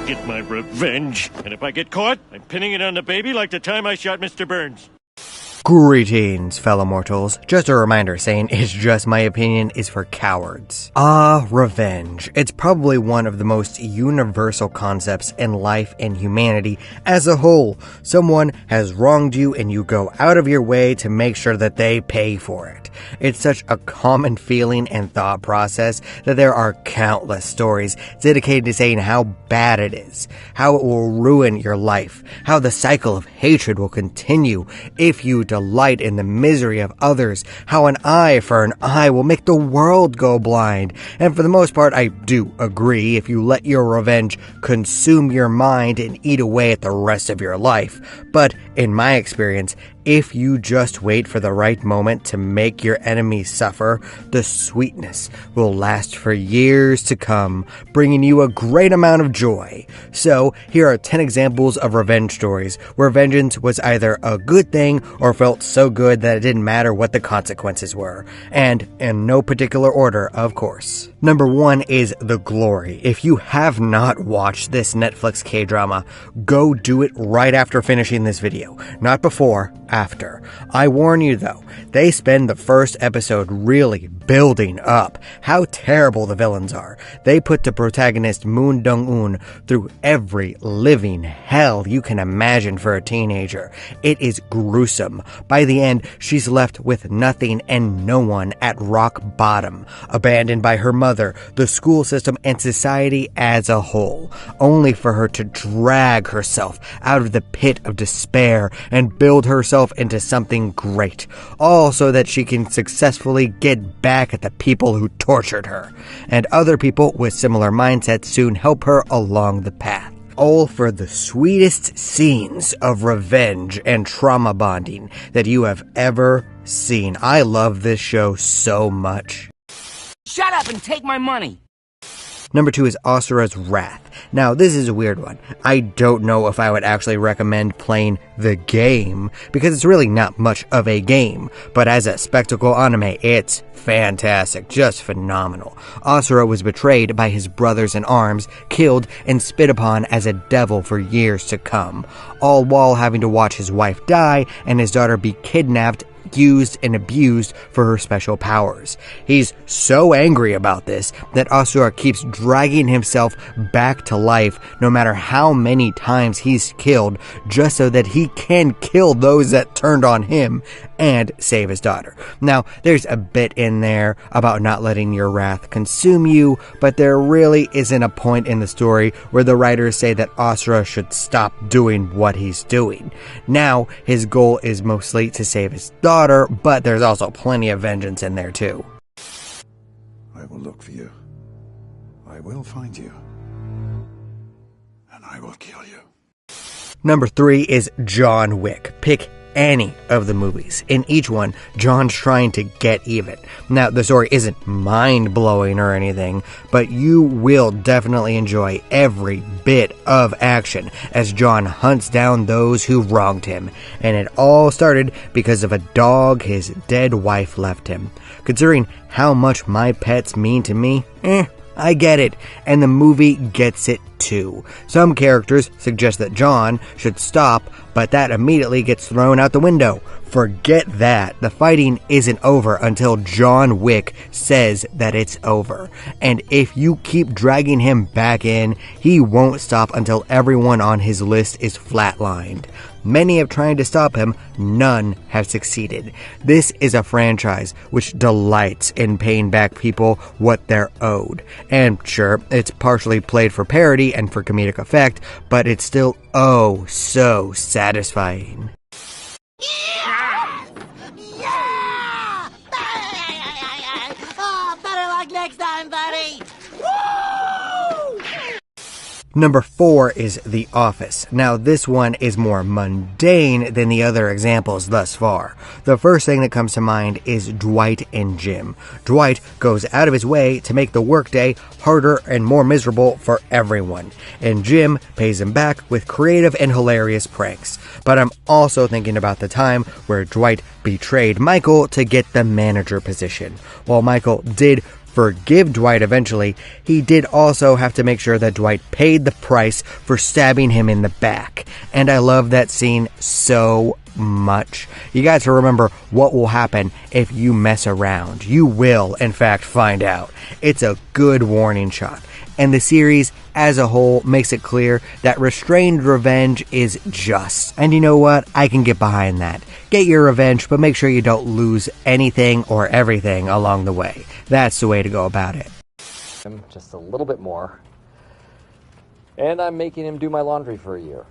get my revenge. And if I get caught, I'm pinning it on the baby like the time I shot Mr. Burns. Greetings, fellow mortals. Just a reminder saying it's just my opinion is for cowards. Revenge. It's probably one of the most universal concepts in life and humanity as a whole. Someone has wronged you and you go out of your way to make sure that they pay for it. It's such a common feeling and thought process that there are countless stories dedicated to saying how bad it is, how it will ruin your life, how the cycle of hatred will continue if you delight in the misery of others, how an eye for an eye will make the world go blind. And for the most part, I do agree if you let your revenge consume your mind and eat away at the rest of your life. But in my experience, if you just wait for the right moment to make your enemies suffer, the sweetness will last for years to come, bringing you a great amount of joy. So, here are 10 examples of revenge stories where vengeance was either a good thing or felt so good that it didn't matter what the consequences were. And in no particular order, of course. Number 1 is The Glory. If you have not watched this Netflix K-drama, go do it right after finishing this video. Not before, after. I warn you though, they spend the first episode really building up how terrible the villains are. They put the protagonist Moon Dong-un through every living hell you can imagine for a teenager. It is gruesome. By the end, she's left with nothing and no one at rock bottom, abandoned by her mother, the school system, and society as a whole, only for her to drag herself out of the pit of despair and build herself into something great, all so that she can successfully get back at the people who tortured her, and other people with similar mindsets soon help her along the path. All for the sweetest scenes of revenge and trauma bonding that you have ever seen. I love this show so much. Shut up and take my money! Number 2 is Asura's Wrath. Now, this is a weird one. I don't know if I would actually recommend playing the game, because it's really not much of a game, but as a spectacle anime, it's fantastic, just phenomenal. Asura was betrayed by his brothers in arms, killed, and spit upon as a devil for years to come, all while having to watch his wife die and his daughter be kidnapped, used, and abused for her special powers. He's so angry about this that Asura keeps dragging himself back to life no matter how many times he's killed, just so that he can kill those that turned on him and save his daughter. Now, there's a bit in there about not letting your wrath consume you, but there really isn't a point in the story where the writers say that Asura should stop doing what he's doing. Now, his goal is mostly to save his daughter, but there's also plenty of vengeance in there too. I will look for you. I will find you. And I will kill you. Number 3 is John Wick. Pick any of the movies. In each one, John's trying to get even. Now, the story isn't mind-blowing or anything, but you will definitely enjoy every bit of action as John hunts down those who wronged him. And it all started because of a dog his dead wife left him. Considering how much my pets mean to me, I get it, and the movie gets it too. Some characters suggest that John should stop, but that immediately gets thrown out the window. Forget that. The fighting isn't over until John Wick says that it's over. And if you keep dragging him back in, he won't stop until everyone on his list is flatlined. Many have tried to stop him, none have succeeded. This is a franchise which delights in paying back people what they're owed. And sure, it's partially played for parody and for comedic effect, but it's still oh so satisfying. Yeah! Oh, better luck next time, buddy! Woo! Number 4 is The Office. Now, this one is more mundane than the other examples thus far. The first thing that comes to mind is Dwight and Jim. Dwight goes out of his way to make the workday harder and more miserable for everyone, and Jim pays him back with creative and hilarious pranks. But I'm also thinking about the time where Dwight betrayed Michael to get the manager position. While Michael did forgive Dwight eventually, he did also have to make sure that Dwight paid the price for stabbing him in the back. And I love that scene so much. You got to remember what will happen if you mess around. You will, in fact, find out. It's a good warning shot. And the series as a whole makes it clear that restrained revenge is just. And you know what? I can get behind that. Get your revenge, but make sure you don't lose anything or everything along the way. That's the way to go about it. Just a little bit more. And I'm making him do my laundry for a year.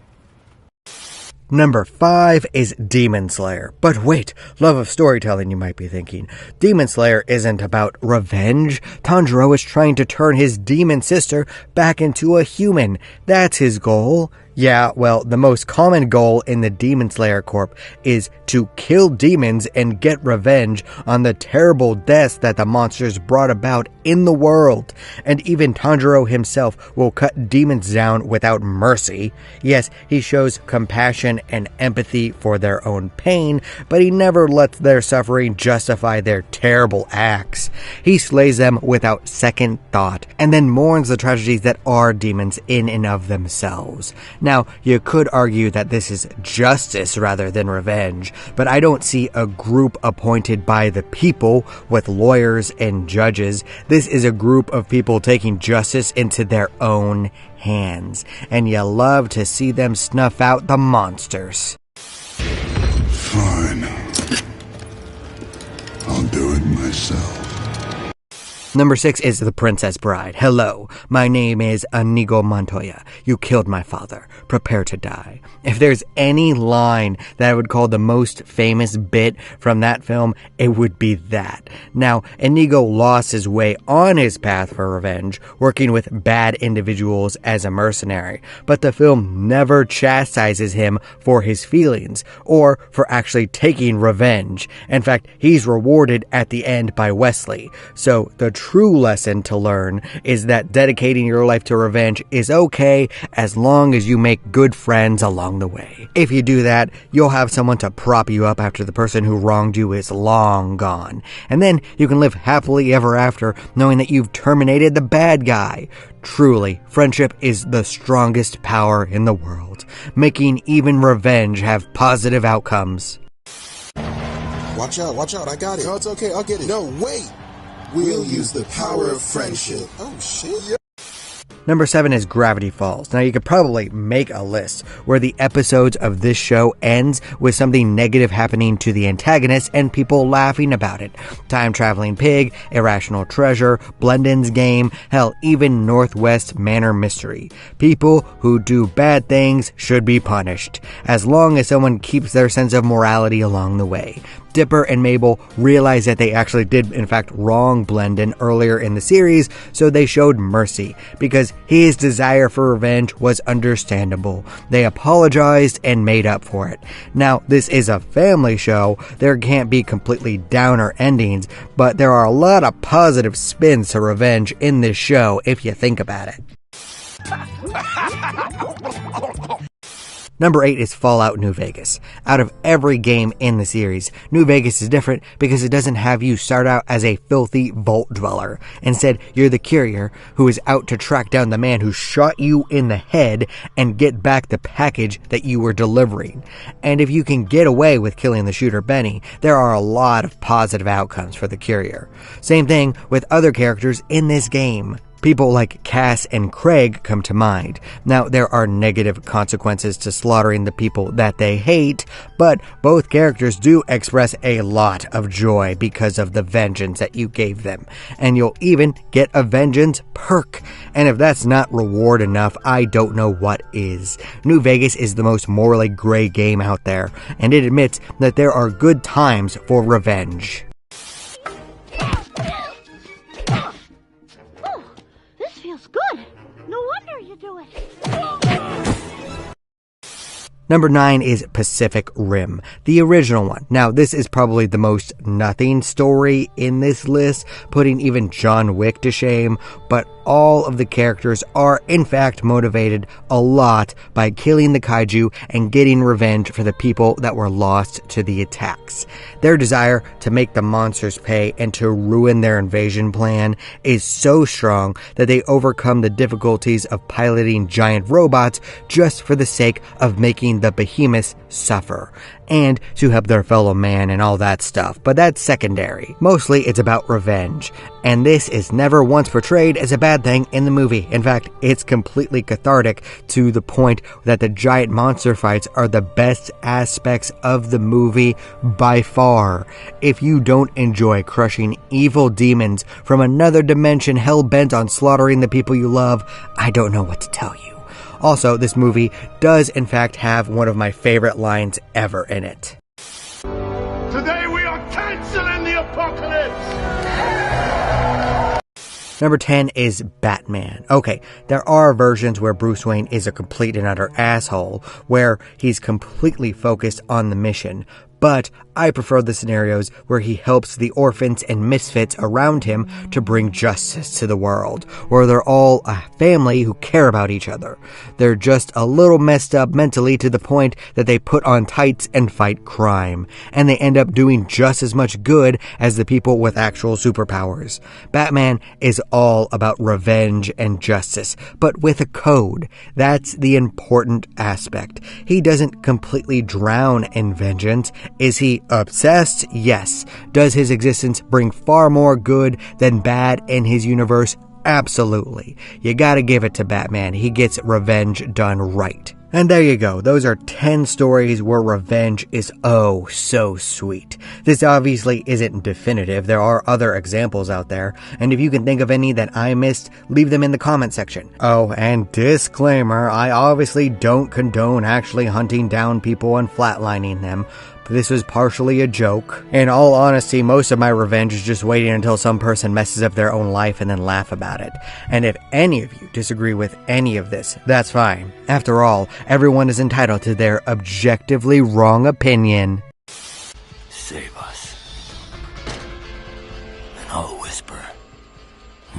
Number 5 is Demon Slayer. But wait, love of storytelling, you might be thinking. Demon Slayer isn't about revenge. Tanjiro is trying to turn his demon sister back into a human. That's his goal. Yeah, well, the most common goal in the Demon Slayer Corp is to kill demons and get revenge on the terrible deaths that the monsters brought about in the world. And even Tanjiro himself will cut demons down without mercy. Yes, he shows compassion and empathy for their own pain, but he never lets their suffering justify their terrible acts. He slays them without second thought, and then mourns the tragedies that are demons in and of themselves. Now, you could argue that this is justice rather than revenge, but I don't see a group appointed by the people with lawyers and judges. This is a group of people taking justice into their own hands, and you love to see them snuff out the monsters. Fine. I'll do it myself. Number 6 is The Princess Bride. Hello, my name is Inigo Montoya. You killed my father. Prepare to die. If there's any line that I would call the most famous bit from that film, it would be that. Now, Inigo lost his way on his path for revenge, working with bad individuals as a mercenary, but the film never chastises him for his feelings or for actually taking revenge. In fact, he's rewarded at the end by Wesley. So the true lesson to learn is that dedicating your life to revenge is okay as long as you make good friends along the way. If you do that, you'll have someone to prop you up after the person who wronged you is long gone. And then you can live happily ever after knowing that you've terminated the bad guy. Truly, friendship is the strongest power in the world, making even revenge have positive outcomes. Watch out, I got it. No, it's okay, I'll get it. No, wait! We'll use the power of friendship. Oh, shit. Number 7 is Gravity Falls. Now, you could probably make a list where the episodes of this show ends with something negative happening to the antagonist and people laughing about it. Time Traveling Pig, Irrational Treasure, Blendin's Game, hell, even Northwest Manor Mystery. People who do bad things should be punished, as long as someone keeps their sense of morality along the way. Dipper and Mabel realized that they actually did in fact wrong Blendin earlier in the series, so they showed mercy, because his desire for revenge was understandable. They apologized and made up for it. Now, this is a family show, there can't be completely downer endings, but there are a lot of positive spins to revenge in this show if you think about it. Number 8 is Fallout New Vegas. Out of every game in the series, New Vegas is different because it doesn't have you start out as a filthy vault dweller. Instead, you're the courier who is out to track down the man who shot you in the head and get back the package that you were delivering. And if you can get away with killing the shooter Benny, there are a lot of positive outcomes for the courier. Same thing with other characters in this game. People like Cass and Craig come to mind. Now, there are negative consequences to slaughtering the people that they hate, but both characters do express a lot of joy because of the vengeance that you gave them. And you'll even get a vengeance perk. And if that's not reward enough, I don't know what is. New Vegas is the most morally gray game out there, and it admits that there are good times for revenge. Number 9 is Pacific Rim, the original one. Now, this is probably the most nothing story in this list, putting even John Wick to shame, but all of the characters are in fact motivated a lot by killing the kaiju and getting revenge for the people that were lost to the attacks. Their desire to make the monsters pay and to ruin their invasion plan is so strong that they overcome the difficulties of piloting giant robots just for the sake of making the behemoths suffer, and to help their fellow man and all that stuff, but that's secondary. Mostly it's about revenge, and this is never once portrayed as a bad thing in the movie. In fact, it's completely cathartic to the point that the giant monster fights are the best aspects of the movie by far. If you don't enjoy crushing evil demons from another dimension hell-bent on slaughtering the people you love, I don't know what to tell you. Also, this movie does in fact have one of my favorite lines ever in it. Today we are canceling the apocalypse! Number 10 is Batman. Okay, there are versions where Bruce Wayne is a complete and utter asshole, where he's completely focused on the mission. But I prefer the scenarios where he helps the orphans and misfits around him to bring justice to the world, where they're all a family who care about each other. They're just a little messed up mentally to the point that they put on tights and fight crime, and they end up doing just as much good as the people with actual superpowers. Batman is all about revenge and justice, but with a code. That's the important aspect. He doesn't completely drown in vengeance. Is he obsessed? Yes. Does his existence bring far more good than bad in his universe? Absolutely. You gotta give it to Batman. He gets revenge done right. And there you go. Those are 10 stories where revenge is oh so sweet. This obviously isn't definitive. There are other examples out there. And if you can think of any that I missed, leave them in the comment section. Oh, and disclaimer, I obviously don't condone actually hunting down people and flatlining them. But this was partially a joke. In all honesty, most of my revenge is just waiting until some person messes up their own life and then laugh about it. And if any of you disagree with any of this, that's fine. After all, everyone is entitled to their objectively wrong opinion. Save us. And I'll whisper,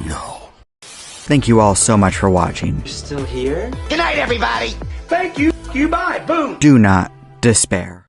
no. Thank you all so much for watching. You're still here? Good night, everybody. Thank you. You bye. Boom. Do not despair.